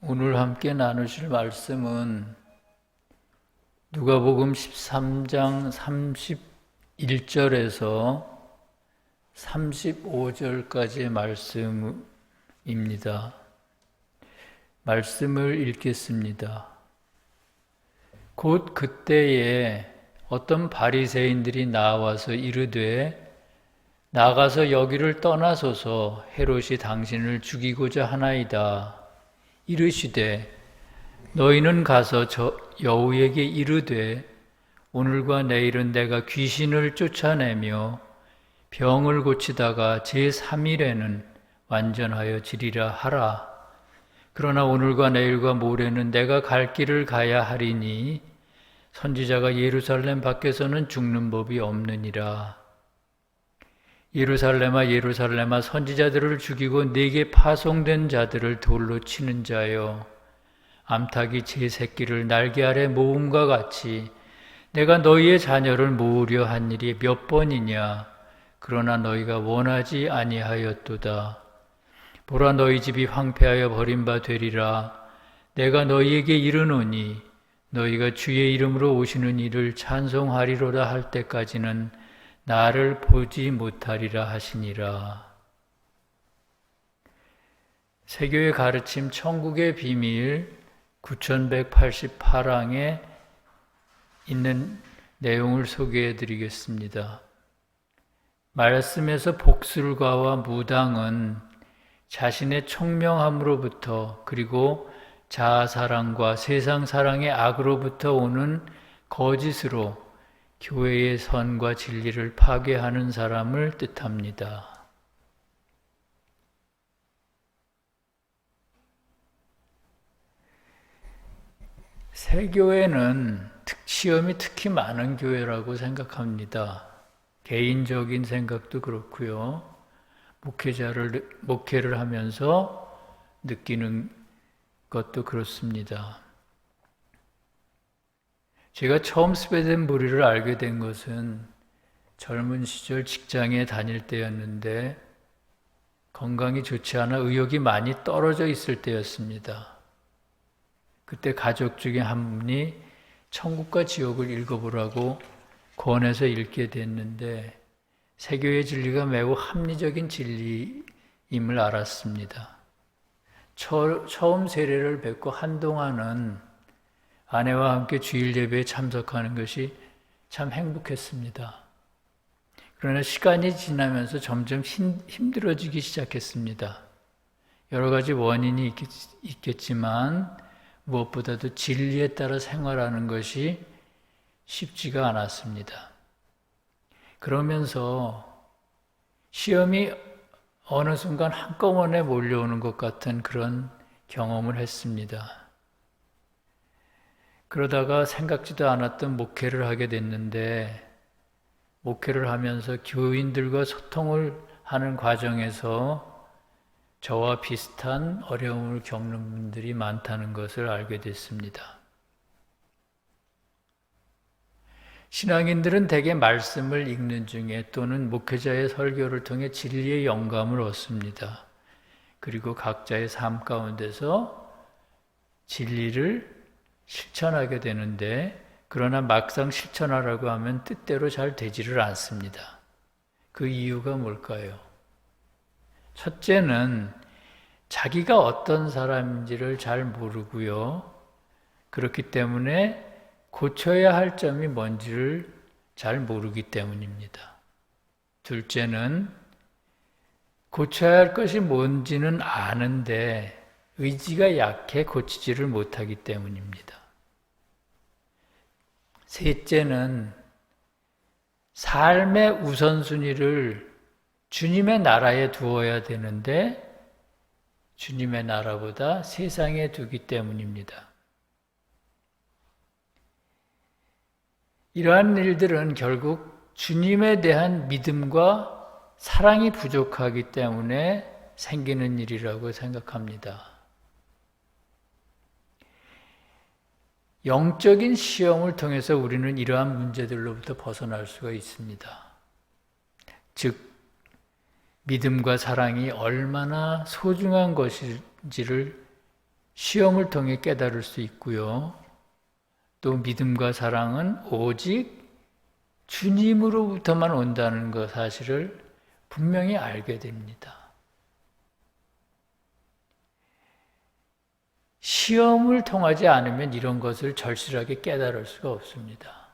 오늘 함께 나누실 말씀은 누가복음 13장 31절에서 35절까지의 말씀입니다. 말씀을 읽겠습니다. 곧 그때에 어떤 바리새인들이 나와서 이르되 나가서 여기를 떠나소서 헤롯이 당신을 죽이고자 하나이다. 이르시되 너희는 가서 저 여우에게 이르되 오늘과 내일은 내가 귀신을 쫓아내며 병을 고치다가 제3일에는 완전하여 지리라 하라. 그러나 오늘과 내일과 모레는 내가 갈 길을 가야 하리니 선지자가 예루살렘 밖에서는 죽는 법이 없느니라. 예루살렘아 예루살렘아 선지자들을 죽이고 네게 파송된 자들을 돌로 치는 자여 암탉이 제 새끼를 날개 아래 모음과 같이 내가 너희의 자녀를 모으려 한 일이 몇 번이냐. 그러나 너희가 원하지 아니하였도다. 보라 너희 집이 황폐하여 버린 바 되리라. 내가 너희에게 이르노니 너희가 주의 이름으로 오시는 이를 찬송하리로다 할 때까지는 나를 보지 못하리라 하시니라. 세교의 가르침 천국의 비밀 9188항에 있는 내용을 소개해 드리겠습니다. 말씀에서 복술가와 무당은 자신의 총명함으로부터 그리고 자아사랑과 세상사랑의 악으로부터 오는 거짓으로 교회의 선과 진리를 파괴하는 사람을 뜻합니다. 새 교회는 시험이 특히 많은 교회라고 생각합니다. 개인적인 생각도 그렇고요. 목회를 하면서 느끼는 것도 그렇습니다. 제가 처음 스웨덴 보리를 알게 된 것은 젊은 시절 직장에 다닐 때였는데 건강이 좋지 않아 의욕이 많이 떨어져 있을 때였습니다. 그때 가족 중에 한 분이 천국과 지옥을 읽어보라고 권해서 읽게 됐는데 세교의 진리가 매우 합리적인 진리임을 알았습니다. 처음 세례를 뵙고 한동안은 아내와 함께 주일 예배에 참석하는 것이 참 행복했습니다. 그러나 시간이 지나면서 점점 힘들어지기 시작했습니다. 여러 가지 원인이 있겠지만 무엇보다도 진리에 따라 생활하는 것이 쉽지가 않았습니다. 그러면서 시험이 어느 순간 한꺼번에 몰려오는 것 같은 그런 경험을 했습니다. 그러다가 생각지도 않았던 목회를 하게 됐는데 목회를 하면서 교인들과 소통을 하는 과정에서 저와 비슷한 어려움을 겪는 분들이 많다는 것을 알게 됐습니다. 신앙인들은 대개 말씀을 읽는 중에 또는 목회자의 설교를 통해 진리의 영감을 얻습니다. 그리고 각자의 삶 가운데서 진리를 실천하게 되는데 그러나 막상 실천하라고 하면 뜻대로 잘 되지를 않습니다. 그 이유가 뭘까요? 첫째는 자기가 어떤 사람인지를 잘 모르고요. 그렇기 때문에 고쳐야 할 점이 뭔지를 잘 모르기 때문입니다. 둘째는 고쳐야 할 것이 뭔지는 아는데 의지가 약해 고치지를 못하기 때문입니다. 셋째는 삶의 우선순위를 주님의 나라에 두어야 되는데 주님의 나라보다 세상에 두기 때문입니다. 이러한 일들은 결국 주님에 대한 믿음과 사랑이 부족하기 때문에 생기는 일이라고 생각합니다. 영적인 시험을 통해서 우리는 이러한 문제들로부터 벗어날 수가 있습니다. 즉, 믿음과 사랑이 얼마나 소중한 것인지를 시험을 통해 깨달을 수 있고요. 또 믿음과 사랑은 오직 주님으로부터만 온다는 것 사실을 분명히 알게 됩니다. 시험을 통하지 않으면 이런 것을 절실하게 깨달을 수가 없습니다.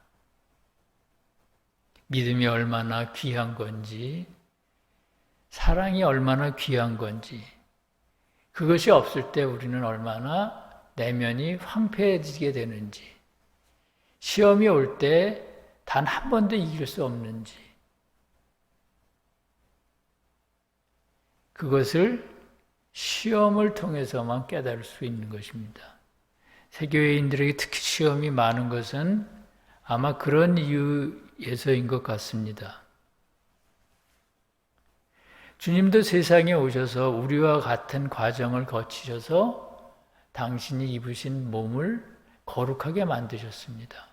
믿음이 얼마나 귀한 건지, 사랑이 얼마나 귀한 건지, 그것이 없을 때 우리는 얼마나 내면이 황폐해지게 되는지, 시험이 올 때 단 한 번도 이길 수 없는지, 그것을 시험을 통해서만 깨달을 수 있는 것입니다. 세교회인들에게 특히 시험이 많은 것은 아마 그런 이유에서인 것 같습니다. 주님도 세상에 오셔서 우리와 같은 과정을 거치셔서 당신이 입으신 몸을 거룩하게 만드셨습니다.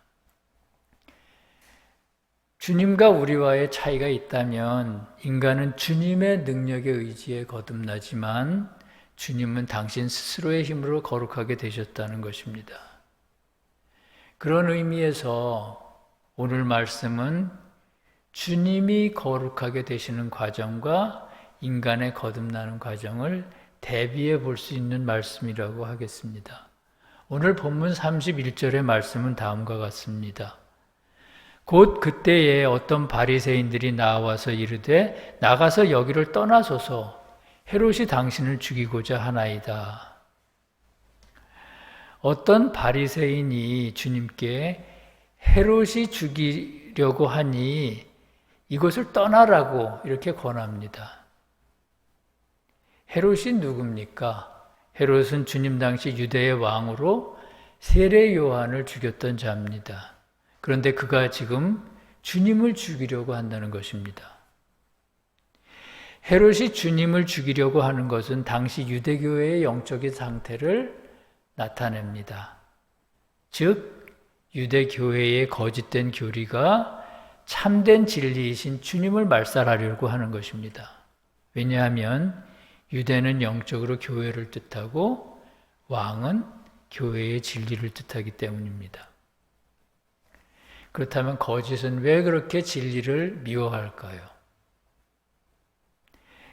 주님과 우리와의 차이가 있다면 인간은 주님의 능력에 의지에 거듭나지만 주님은 당신 스스로의 힘으로 거룩하게 되셨다는 것입니다. 그런 의미에서 오늘 말씀은 주님이 거룩하게 되시는 과정과 인간의 거듭나는 과정을 대비해 볼 수 있는 말씀이라고 하겠습니다. 오늘 본문 31절의 말씀은 다음과 같습니다. 곧 그때에 어떤 바리새인들이 나와서 이르되 나가서 여기를 떠나소서 헤롯이 당신을 죽이고자 하나이다. 어떤 바리새인이 주님께 헤롯이 죽이려고 하니 이곳을 떠나라고 이렇게 권합니다. 헤롯이 누굽니까? 헤롯은 주님 당시 유대의 왕으로 세례 요한을 죽였던 자입니다. 그런데 그가 지금 주님을 죽이려고 한다는 것입니다. 헤롯이 주님을 죽이려고 하는 것은 당시 유대교회의 영적인 상태를 나타냅니다. 즉 유대교회의 거짓된 교리가 참된 진리이신 주님을 말살하려고 하는 것입니다. 왜냐하면 유대는 영적으로 교회를 뜻하고 왕은 교회의 진리를 뜻하기 때문입니다. 그렇다면 거짓은 왜 그렇게 진리를 미워할까요?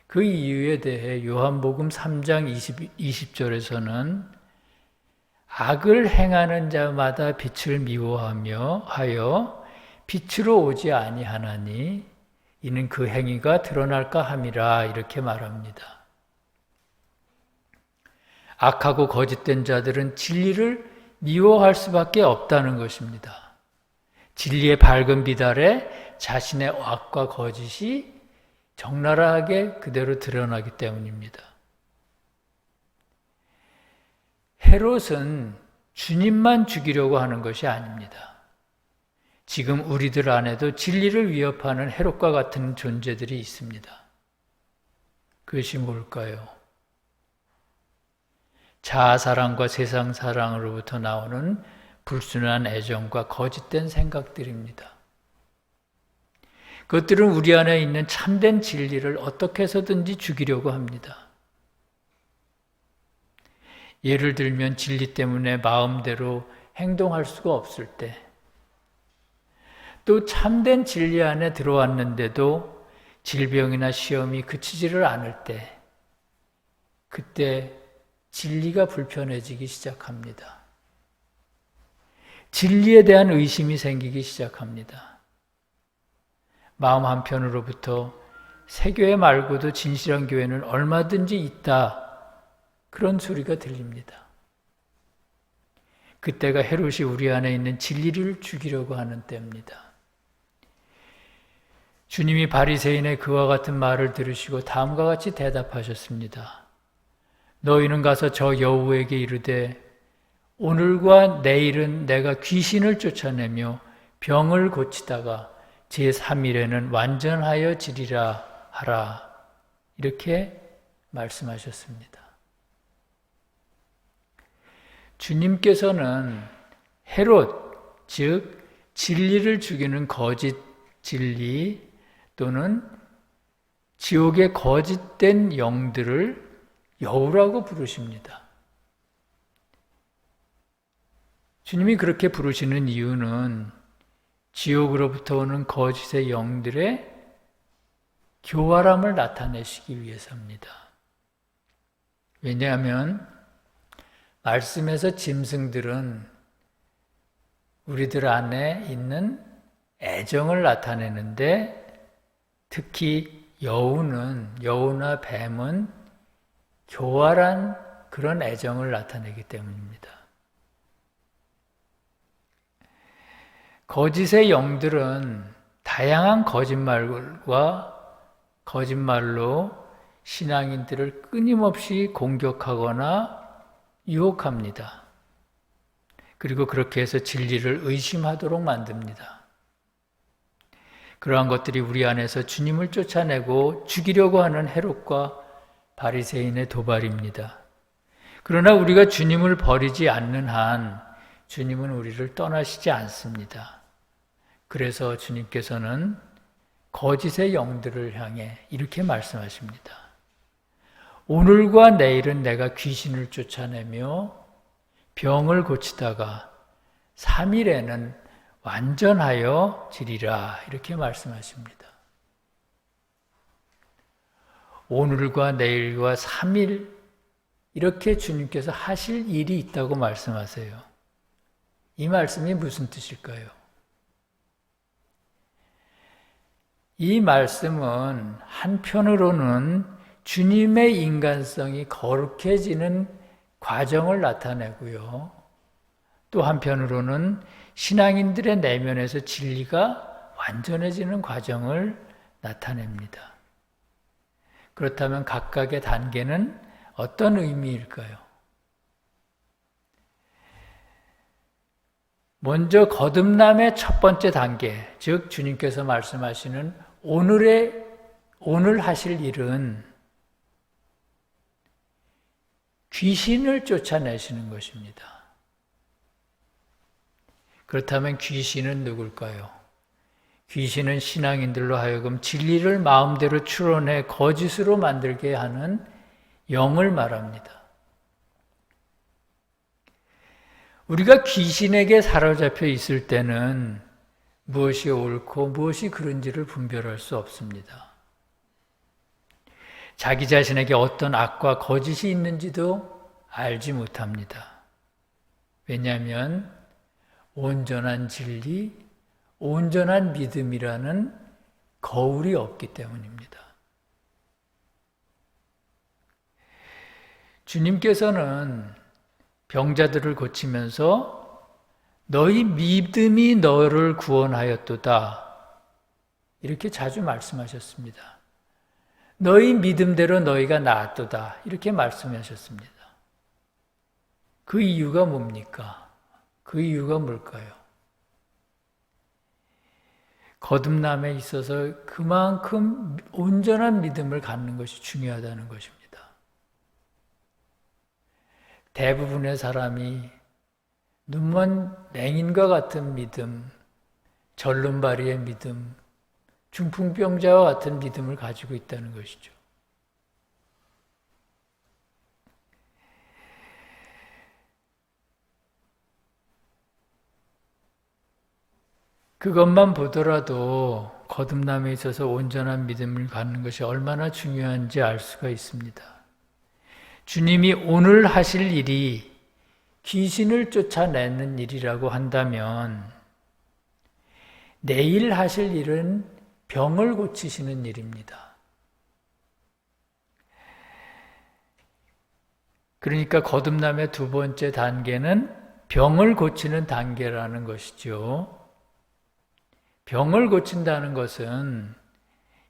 그 이유에 대해 요한복음 3장 20절에서는 악을 행하는 자마다 빛을 미워하며 하여 빛으로 오지 아니하나니 이는 그 행위가 드러날까 함이라 이렇게 말합니다. 악하고 거짓된 자들은 진리를 미워할 수밖에 없다는 것입니다. 진리의 밝은 빛 아래 자신의 악과 거짓이 적나라하게 그대로 드러나기 때문입니다. 헤롯은 주님만 죽이려고 하는 것이 아닙니다. 지금 우리들 안에도 진리를 위협하는 헤롯과 같은 존재들이 있습니다. 그것이 뭘까요? 자아사랑과 세상사랑으로부터 나오는 불순한 애정과 거짓된 생각들입니다. 그것들은 우리 안에 있는 참된 진리를 어떻게 해서든지 죽이려고 합니다. 예를 들면 진리 때문에 마음대로 행동할 수가 없을 때, 또 참된 진리 안에 들어왔는데도 질병이나 시험이 그치지를 않을 때, 그때 진리가 불편해지기 시작합니다. 진리에 대한 의심이 생기기 시작합니다. 마음 한편으로부터 새 교회 말고도 진실한 교회는 얼마든지 있다. 그런 소리가 들립니다. 그때가 헤롯이 우리 안에 있는 진리를 죽이려고 하는 때입니다. 주님이 바리새인의 그와 같은 말을 들으시고 다음과 같이 대답하셨습니다. 너희는 가서 저 여우에게 이르되 오늘과 내일은 내가 귀신을 쫓아내며 병을 고치다가 제3일에는 완전하여 지리라 하라. 이렇게 말씀하셨습니다. 주님께서는 헤롯, 즉 진리를 죽이는 거짓 진리 또는 지옥의 거짓된 영들을 여우라고 부르십니다. 주님이 그렇게 부르시는 이유는 지옥으로부터 오는 거짓의 영들의 교활함을 나타내시기 위해서입니다. 왜냐하면 말씀에서 짐승들은 우리들 안에 있는 애정을 나타내는데 특히 여우나 뱀은 교활한 그런 애정을 나타내기 때문입니다. 거짓의 영들은 다양한 거짓말로 신앙인들을 끊임없이 공격하거나 유혹합니다. 그리고 그렇게 해서 진리를 의심하도록 만듭니다. 그러한 것들이 우리 안에서 주님을 쫓아내고 죽이려고 하는 헤롯과 바리새인의 도발입니다. 그러나 우리가 주님을 버리지 않는 한 주님은 우리를 떠나시지 않습니다. 그래서 주님께서는 거짓의 영들을 향해 이렇게 말씀하십니다. 오늘과 내일은 내가 귀신을 쫓아내며 병을 고치다가 3일에는 완전하여 지리라 이렇게 말씀하십니다. 오늘과 내일과 3일 이렇게 주님께서 하실 일이 있다고 말씀하세요. 이 말씀이 무슨 뜻일까요? 이 말씀은 한편으로는 주님의 인간성이 거룩해지는 과정을 나타내고요. 또 한편으로는 신앙인들의 내면에서 진리가 완전해지는 과정을 나타냅니다. 그렇다면 각각의 단계는 어떤 의미일까요? 먼저 거듭남의 첫 번째 단계, 즉 주님께서 말씀하시는 오늘 하실 일은 귀신을 쫓아내시는 것입니다. 그렇다면 귀신은 누굴까요? 귀신은 신앙인들로 하여금 진리를 마음대로 추론해 거짓으로 만들게 하는 영을 말합니다. 우리가 귀신에게 사로잡혀 있을 때는 무엇이 옳고 무엇이 그른지를 분별할 수 없습니다. 자기 자신에게 어떤 악과 거짓이 있는지도 알지 못합니다. 왜냐하면 온전한 진리, 온전한 믿음이라는 거울이 없기 때문입니다. 주님께서는 병자들을 고치면서 너희 믿음이 너를 구원하였도다 이렇게 자주 말씀하셨습니다. 너희 믿음대로 너희가 나았도다 이렇게 말씀하셨습니다. 그 이유가 뭡니까? 그 이유가 뭘까요? 거듭남에 있어서 그만큼 온전한 믿음을 갖는 것이 중요하다는 것입니다. 대부분의 사람이 눈먼 맹인과 같은 믿음, 절름발이의 믿음, 중풍병자와 같은 믿음을 가지고 있다는 것이죠. 그것만 보더라도 거듭남에 있어서 온전한 믿음을 갖는 것이 얼마나 중요한지 알 수가 있습니다. 주님이 오늘 하실 일이 귀신을 쫓아내는 일이라고 한다면 내일 하실 일은 병을 고치시는 일입니다. 그러니까 거듭남의 두 번째 단계는 병을 고치는 단계라는 것이죠. 병을 고친다는 것은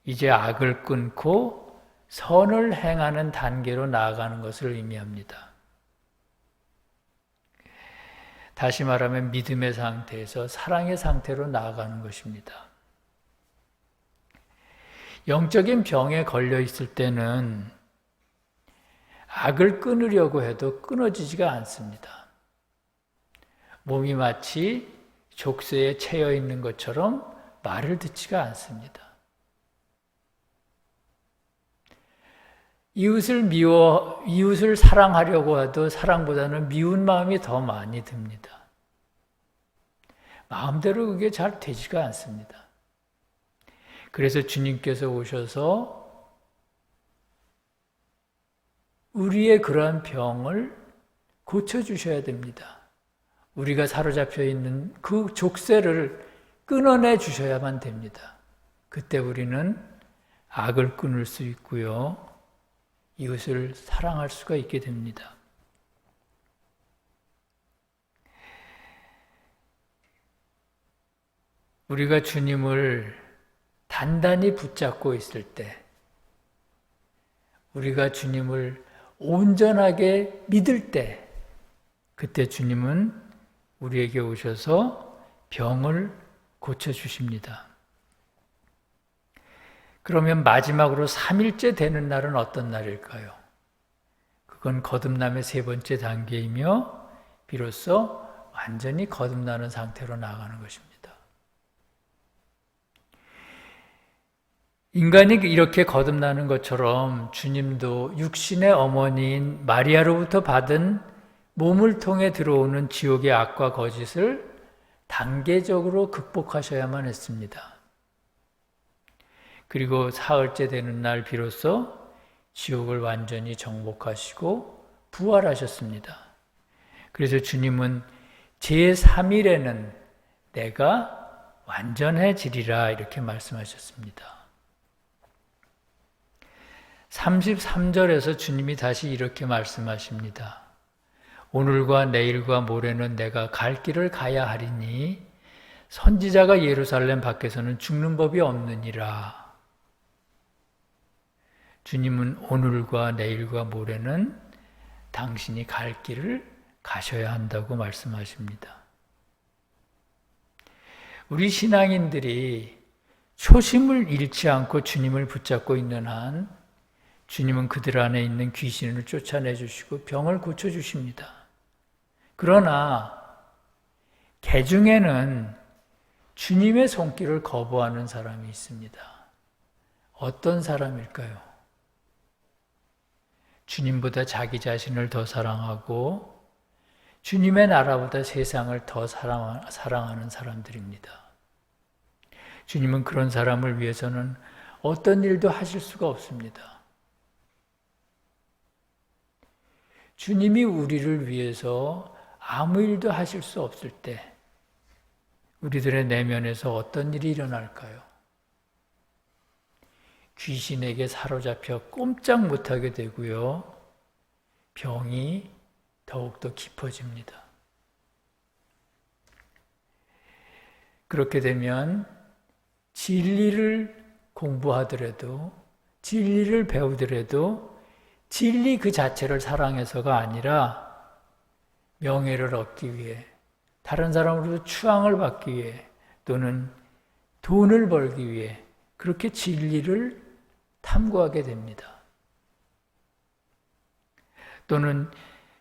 이제 악을 끊고 선을 행하는 단계로 나아가는 것을 의미합니다. 다시 말하면 믿음의 상태에서 사랑의 상태로 나아가는 것입니다. 영적인 병에 걸려 있을 때는 악을 끊으려고 해도 끊어지지가 않습니다. 몸이 마치 족쇄에 채여 있는 것처럼 말을 듣지가 않습니다. 이웃을 사랑하려고 해도 사랑보다는 미운 마음이 더 많이 듭니다. 마음대로 그게 잘 되지가 않습니다. 그래서 주님께서 오셔서 우리의 그러한 병을 고쳐주셔야 됩니다. 우리가 사로잡혀 있는 그 족쇄를 끊어내 주셔야만 됩니다. 그때 우리는 악을 끊을 수 있고요. 이웃을 사랑할 수가 있게 됩니다. 우리가 주님을 단단히 붙잡고 있을 때, 우리가 주님을 온전하게 믿을 때, 그때 주님은 우리에게 오셔서 병을 고쳐주십니다. 그러면 마지막으로 3일째 되는 날은 어떤 날일까요? 그건 거듭남의 세 번째 단계이며 비로소 완전히 거듭나는 상태로 나아가는 것입니다. 인간이 이렇게 거듭나는 것처럼 주님도 육신의 어머니인 마리아로부터 받은 몸을 통해 들어오는 지옥의 악과 거짓을 단계적으로 극복하셔야만 했습니다. 그리고 사흘째 되는 날 비로소 지옥을 완전히 정복하시고 부활하셨습니다. 그래서 주님은 제3일에는 내가 완전해지리라 이렇게 말씀하셨습니다. 33절에서 주님이 다시 이렇게 말씀하십니다. 오늘과 내일과 모레는 내가 갈 길을 가야 하리니 선지자가 예루살렘 밖에서는 죽는 법이 없느니라. 주님은 오늘과 내일과 모레는 당신이 갈 길을 가셔야 한다고 말씀하십니다. 우리 신앙인들이 초심을 잃지 않고 주님을 붙잡고 있는 한 주님은 그들 안에 있는 귀신을 쫓아내 주시고 병을 고쳐 주십니다. 그러나 개 중에는 주님의 손길을 거부하는 사람이 있습니다. 어떤 사람일까요? 주님보다 자기 자신을 더 사랑하고 주님의 나라보다 세상을 더 사랑하는 사람들입니다. 주님은 그런 사람을 위해서는 어떤 일도 하실 수가 없습니다. 주님이 우리를 위해서 아무 일도 하실 수 없을 때 우리들의 내면에서 어떤 일이 일어날까요? 귀신에게 사로잡혀 꼼짝 못하게 되고요. 병이 더욱더 깊어집니다. 그렇게 되면 진리를 공부하더라도 진리를 배우더라도 진리 그 자체를 사랑해서가 아니라 명예를 얻기 위해 다른 사람으로부터 추앙을 받기 위해 또는 돈을 벌기 위해 그렇게 진리를 탐구하게 됩니다. 또는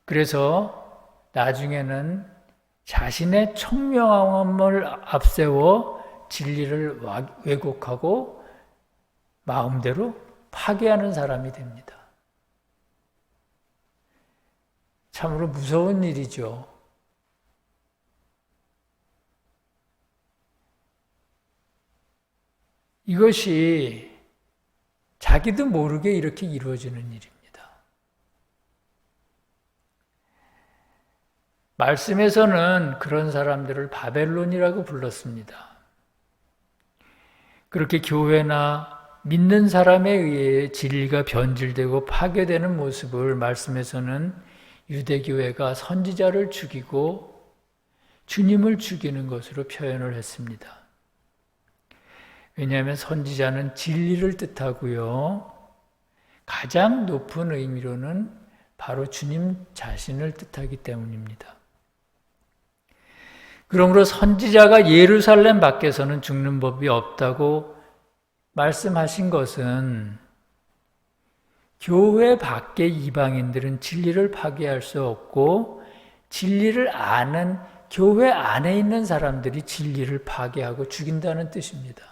그래서 나중에는 자신의 청명함을 앞세워 진리를 왜곡하고 마음대로 파괴하는 사람이 됩니다. 참으로 무서운 일이죠. 이것이 자기도 모르게 이렇게 이루어지는 일입니다. 말씀에서는 그런 사람들을 바벨론이라고 불렀습니다. 그렇게 교회나 믿는 사람에 의해 진리가 변질되고 파괴되는 모습을 말씀에서는 유대교회가 선지자를 죽이고 주님을 죽이는 것으로 표현을 했습니다. 왜냐하면 선지자는 진리를 뜻하고요. 가장 높은 의미로는 바로 주님 자신을 뜻하기 때문입니다. 그러므로 선지자가 예루살렘 밖에서는 죽는 법이 없다고 말씀하신 것은 교회 밖의 이방인들은 진리를 파괴할 수 없고 진리를 아는 교회 안에 있는 사람들이 진리를 파괴하고 죽인다는 뜻입니다.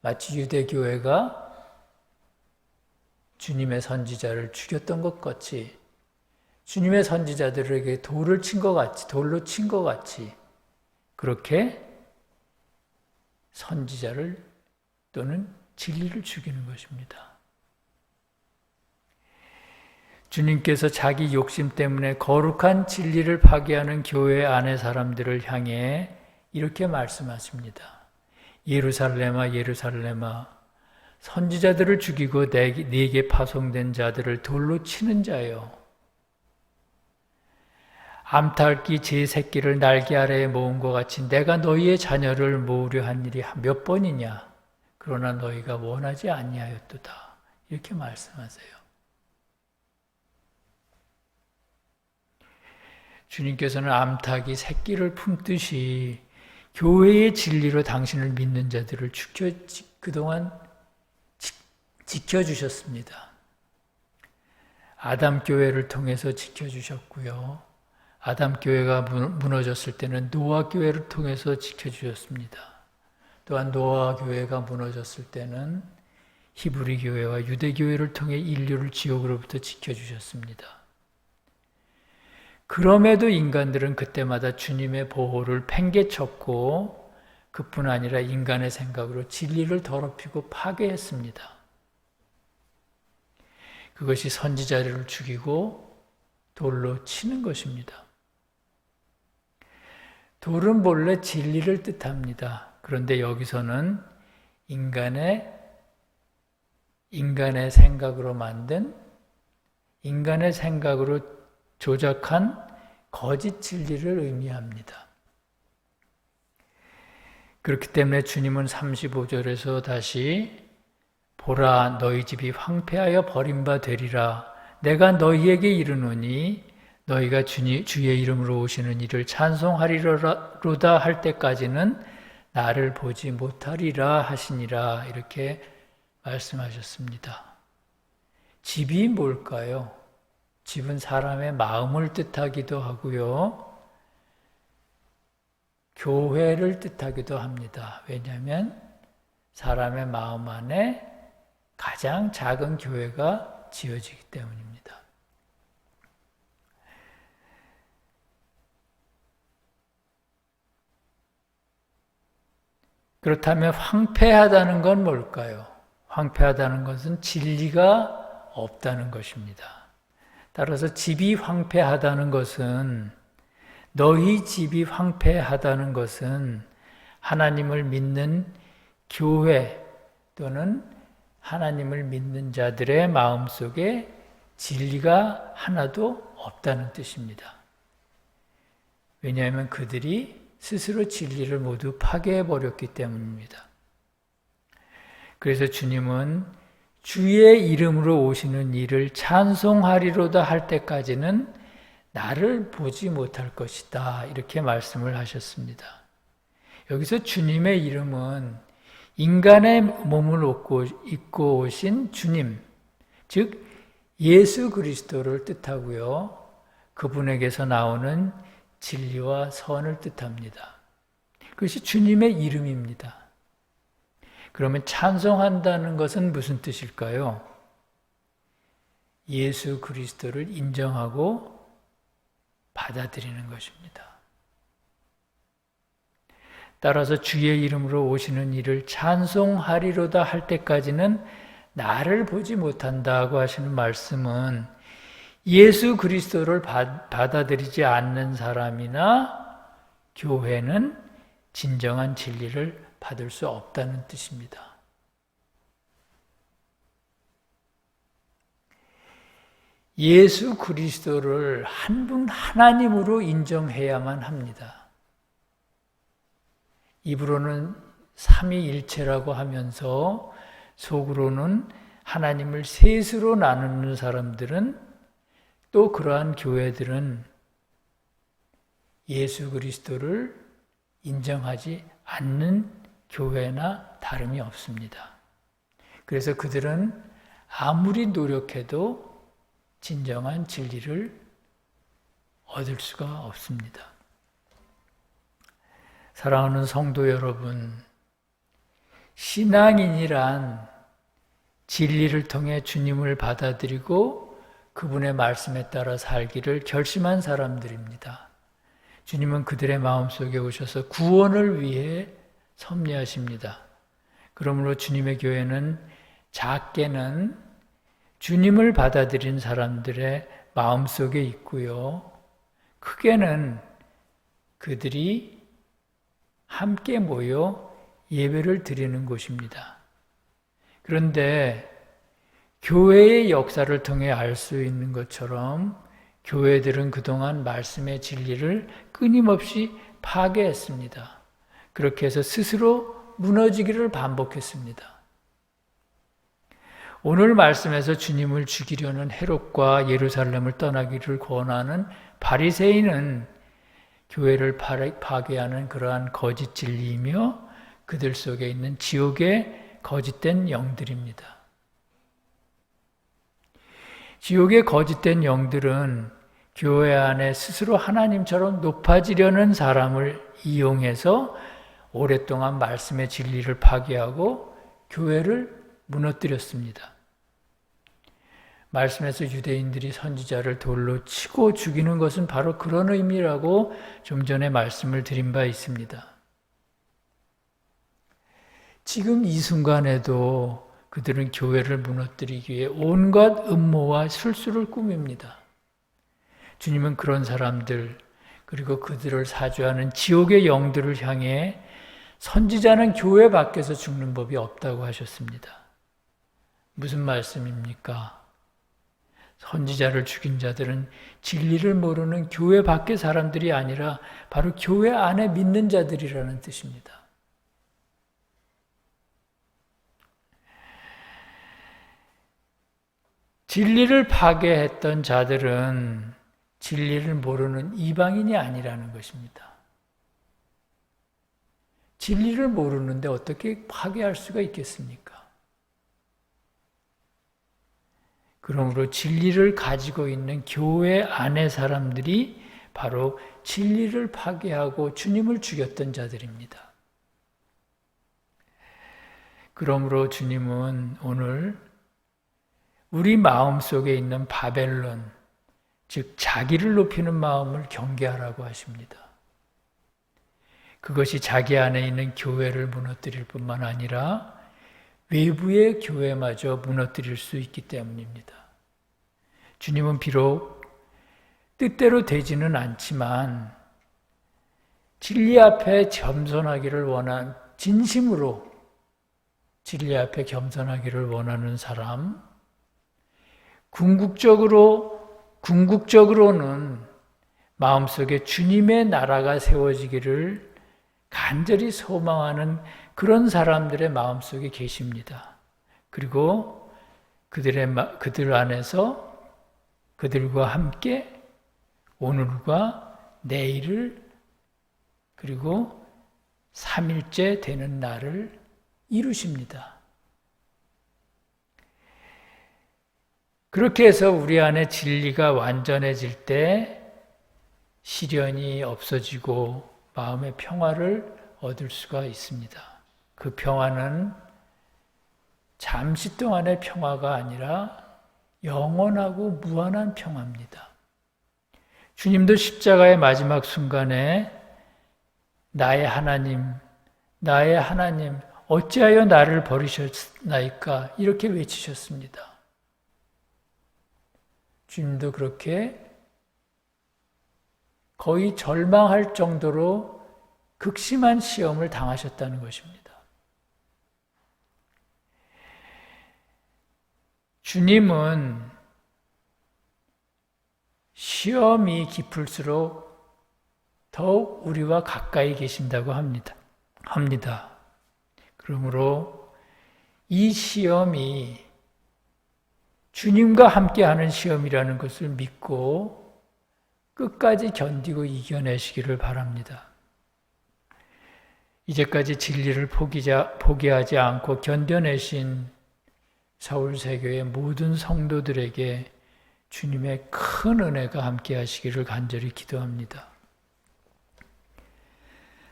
마치 유대교회가 주님의 선지자를 죽였던 것 같이 주님의 선지자들에게 돌로 친 것 같이 그렇게 선지자를 또는 진리를 죽이는 것입니다. 주님께서 자기 욕심 때문에 거룩한 진리를 파괴하는 교회 안의 사람들을 향해 이렇게 말씀하십니다. 예루살렘아 예루살렘아 선지자들을 죽이고 네게 파송된 자들을 돌로 치는 자여, 암탉이 제 새끼를 날개 아래에 모은 것 같이 내가 너희의 자녀를 모으려 한 일이 몇 번이냐? 그러나 너희가 원하지 아니하였도다. 이렇게 말씀하세요. 주님께서는 암탉이 새끼를 품듯이 교회의 진리로 당신을 믿는 자들을 그동안 지켜주셨습니다. 아담 교회를 통해서 지켜주셨고요. 아담 교회가 무너졌을 때는 노아 교회를 통해서 지켜주셨습니다. 또한 노아 교회가 무너졌을 때는 히브리 교회와 유대 교회를 통해 인류를 지옥으로부터 지켜주셨습니다. 그럼에도 인간들은 그때마다 주님의 보호를 팽개쳤고 그뿐 아니라 인간의 생각으로 진리를 더럽히고 파괴했습니다. 그것이 선지자를 죽이고 돌로 치는 것입니다. 돌은 본래 진리를 뜻합니다. 그런데 여기서는 인간의 생각으로 만든, 인간의 생각으로 조작한 거짓 진리를 의미합니다. 그렇기 때문에 주님은 35절에서 다시 보라 너희 집이 황폐하여 버림바 되리라. 내가 너희에게 이르노니 너희가 주의 이름으로 오시는 이를 찬송하리로다 할 때까지는 나를 보지 못하리라 하시니라. 이렇게 말씀하셨습니다. 집이 뭘까요? 집은 사람의 마음을 뜻하기도 하고요. 교회를 뜻하기도 합니다. 왜냐하면 사람의 마음 안에 가장 작은 교회가 지어지기 때문입니다. 그렇다면 황폐하다는 건 뭘까요? 황폐하다는 것은 진리가 없다는 것입니다. 따라서 집이 황폐하다는 것은, 너희 집이 황폐하다는 것은 하나님을 믿는 교회 또는 하나님을 믿는 자들의 마음속에 진리가 하나도 없다는 뜻입니다. 왜냐하면 그들이 스스로 진리를 모두 파괴해버렸기 때문입니다. 그래서 주님은 주의 이름으로 오시는 이를 찬송하리로다 할 때까지는 나를 보지 못할 것이다. 이렇게 말씀을 하셨습니다. 여기서 주님의 이름은 인간의 몸을 입고 오신 주님, 즉 예수 그리스도를 뜻하고요. 그분에게서 나오는 진리와 선을 뜻합니다. 그것이 주님의 이름입니다. 그러면 찬송한다는 것은 무슨 뜻일까요? 예수 그리스도를 인정하고 받아들이는 것입니다. 따라서 주의 이름으로 오시는 이를 찬송하리로다 할 때까지는 나를 보지 못한다고 하시는 말씀은 예수 그리스도를 받아들이지 않는 사람이나 교회는 진정한 진리를 받을 수 없다는 뜻입니다. 예수 그리스도를 한 분 하나님으로 인정해야만 합니다. 입으로는 삼위일체라고 하면서 속으로는 하나님을 셋으로 나누는 사람들은, 또 그러한 교회들은 예수 그리스도를 인정하지 않는 교회나 다름이 없습니다. 그래서 그들은 아무리 노력해도 진정한 진리를 얻을 수가 없습니다. 사랑하는 성도 여러분, 신앙인이란 진리를 통해 주님을 받아들이고 그분의 말씀에 따라 살기를 결심한 사람들입니다. 주님은 그들의 마음속에 오셔서 구원을 위해 섭리하십니다. 그러므로 주님의 교회는 작게는 주님을 받아들인 사람들의 마음속에 있고요. 크게는 그들이 함께 모여 예배를 드리는 곳입니다. 그런데 교회의 역사를 통해 알 수 있는 것처럼 교회들은 그동안 말씀의 진리를 끊임없이 파괴했습니다. 그렇게 해서 스스로 무너지기를 반복했습니다. 오늘 말씀에서 주님을 죽이려는 헤롯과 예루살렘을 떠나기를 권하는 바리새인은 교회를 파괴하는 그러한 거짓 진리이며 그들 속에 있는 지옥의 거짓된 영들입니다. 지옥의 거짓된 영들은 교회 안에 스스로 하나님처럼 높아지려는 사람을 이용해서 오랫동안 말씀의 진리를 파괴하고 교회를 무너뜨렸습니다. 말씀에서 유대인들이 선지자를 돌로 치고 죽이는 것은 바로 그런 의미라고 좀 전에 말씀을 드린 바 있습니다. 지금 이 순간에도 그들은 교회를 무너뜨리기 위해 온갖 음모와 술수를 꾸밉니다. 주님은 그런 사람들 그리고 그들을 사주하는 지옥의 영들을 향해 선지자는 교회 밖에서 죽는 법이 없다고 하셨습니다. 무슨 말씀입니까? 선지자를 죽인 자들은 진리를 모르는 교회 밖의 사람들이 아니라 바로 교회 안에 믿는 자들이라는 뜻입니다. 진리를 파괴했던 자들은 진리를 모르는 이방인이 아니라는 것입니다. 진리를 모르는데 어떻게 파괴할 수가 있겠습니까? 그러므로 진리를 가지고 있는 교회 안의 사람들이 바로 진리를 파괴하고 주님을 죽였던 자들입니다. 그러므로 주님은 오늘 우리 마음속에 있는 바벨론, 즉 자기를 높이는 마음을 경계하라고 하십니다. 그것이 자기 안에 있는 교회를 무너뜨릴 뿐만 아니라 외부의 교회마저 무너뜨릴 수 있기 때문입니다. 주님은 비록 뜻대로 되지는 않지만 진리 앞에 겸손하기를 진심으로 진리 앞에 겸손하기를 원하는 사람, 궁극적으로는 마음속에 주님의 나라가 세워지기를 간절히 소망하는 그런 사람들의 마음속에 계십니다. 그리고 그들 안에서 그들과 함께 오늘과 내일을 그리고 3일째 되는 날을 이루십니다. 그렇게 해서 우리 안에 진리가 완전해질 때 시련이 없어지고 마음의 평화를 얻을 수가 있습니다. 그 평화는 잠시 동안의 평화가 아니라 영원하고 무한한 평화입니다. 주님도 십자가의 마지막 순간에 나의 하나님, 어찌하여 나를 버리셨나이까 이렇게 외치셨습니다. 주님도 그렇게 거의 절망할 정도로 극심한 시험을 당하셨다는 것입니다. 주님은 시험이 깊을수록 더욱 우리와 가까이 계신다고 합니다. 그러므로 이 시험이 주님과 함께하는 시험이라는 것을 믿고 끝까지 견디고 이겨내시기를 바랍니다. 이제까지 진리를 포기하지 않고 견뎌내신 서울세교의 모든 성도들에게 주님의 큰 은혜가 함께하시기를 간절히 기도합니다.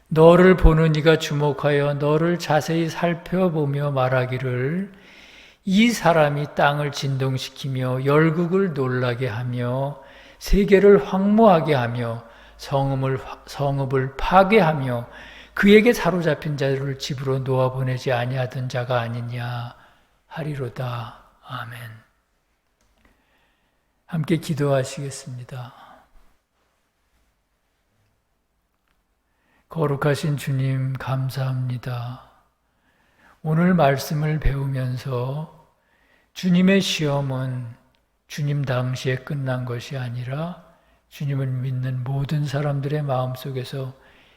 너를 보는 이가 주목하여 너를 자세히 살펴보며 말하기를 이 사람이 땅을 진동시키며 열국을 놀라게 하며 세계를 황무하게 하며 성읍을 파괴하며 그에게 사로잡힌 자를 집으로 놓아보내지 아니하던 자가 아니냐 하리로다. 아멘. 함께 기도하시겠습니다. 거룩하신 주님 감사합니다. 오늘 말씀을 배우면서 주님의 시험은 주님 당시에 끝난 것이 아니라 주님을 믿는 모든 사람들의 마음속에서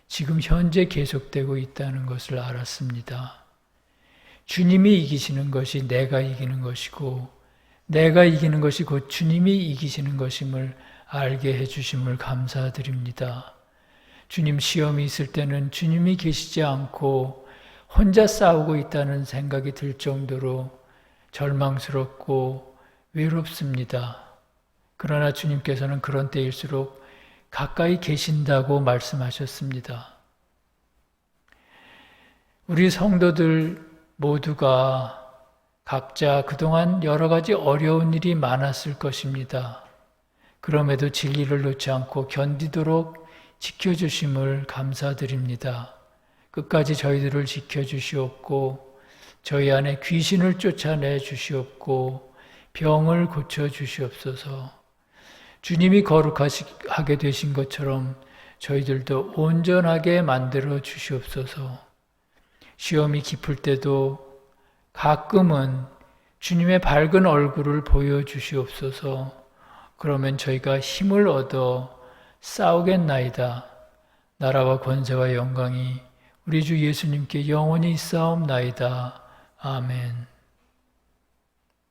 지금 현재 계속되고 있다는 것을 알았습니다. 주님이 이기시는 것이 내가 이기는 것이고 내가 이기는 것이 곧 주님이 이기시는 것임을 알게 해주심을 감사드립니다. 주님 시험이 있을 때는 주님이 계시지 않고 혼자 싸우고 있다는 생각이 들 정도로 절망스럽고 외롭습니다. 그러나 주님께서는 그런 때일수록 가까이 계신다고 말씀하셨습니다. 우리 성도들 모두가 각자 그동안 여러 가지 어려운 일이 많았을 것입니다. 그럼에도 진리를 놓지 않고 견디도록 지켜주심을 감사드립니다. 끝까지 저희들을 지켜주시옵고 저희 안에 귀신을 쫓아내 주시옵고 병을 고쳐 주시옵소서. 주님이 거룩하게 되신 것처럼 저희들도 온전하게 만들어 주시옵소서. 시험이 깊을 때도 가끔은 주님의 밝은 얼굴을 보여주시옵소서. 그러면 저희가 힘을 얻어 싸우겠나이다. 나라와 권세와 영광이 우리 주 예수님께 영원히 있사옵나이다. 아멘.